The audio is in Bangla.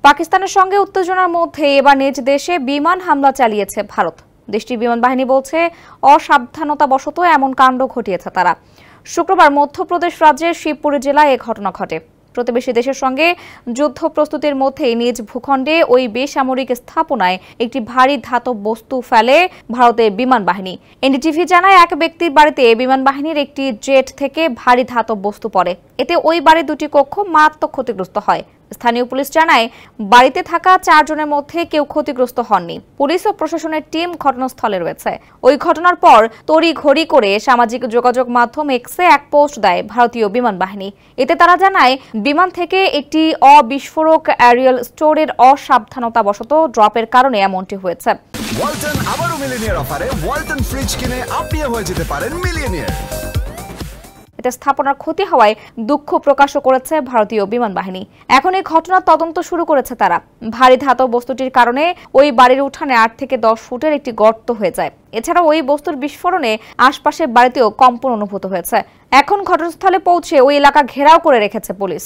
পাকিস্তানের সঙ্গে উত্তেজনার মধ্যে এবার নিজ দেশে বিমান হামলা চালিয়েছে ভারত। দেশটির বিমান বাহিনী বলছে অসাবধানতাবশত এমন কাণ্ড ঘটিয়েছে তারা। শুক্রবার মধ্যপ্রদেশ রাজ্যের শিবপুর জেলায় এ ঘটনা ঘটে। প্রতিবেশী দেশের সঙ্গে যুদ্ধ প্রস্তুতির মধ্যে নিজ ভূখণ্ডে ওই বেসামরিক স্থাপনায় একটি ভারী ধাতব বস্তু ফেলে ভারতের বিমান বাহিনী। এনডিটিভি জানায়, এক ব্যক্তির বাড়িতে বিমান বাহিনীর একটি জেট থেকে ভারী ধাতব বস্তু পড়ে। এতে ওই বাড়ির দুটি কক্ষ মারাত্মক ক্ষতিগ্রস্ত হয়। স্থানীয় পুলিশ জানায়, বাড়িতে থাকা 4 জনের মধ্যে কেউ ক্ষতিগ্রস্ত হননি। পুলিশ ও প্রশাসনের টিম ঘটনাস্থলে রয়েছে। ওই ঘটনার পর তড়িঘড়ি করে সামাজিক যোগাযোগ মাধ্যম এক্সে এক পোস্ট দেয় ভারতীয় বিমান বাহিনী। এতে তারা জানায়, বিমান থেকে একটি অবিস্ফোরক এরিয়াল স্টোরের অসাবধানতাবশত ড্রপের কারণে এমনটি হয়েছে। ওয়ালটন আবারও মিলিয়নিয়ার অফারে ওয়ালটন ফ্রিজ কিনে আপনিও হয়ে যেতে পারেন মিলিয়নিয়ার। স্থাপনার ক্ষতি হওয়ায় দুঃখ প্রকাশও করেছে ভারতীয় বিমান বাহিনী। এখন এই ঘটনার তদন্ত শুরু করেছে তারা। ভারী ধাতব বস্তুটির কারণে ওই বাড়ির উঠানে 8 থেকে 10 ফুটের একটি গর্ত হয়ে যায়। এছাড়া ওই বস্তুর বিস্ফোরণে আশপাশের বাড়িতেও কম্পন অনুভূত হয়েছে। এখন ঘটনাস্থলে পৌঁছে ওই এলাকা ঘেরাও করে রেখেছে পুলিশ।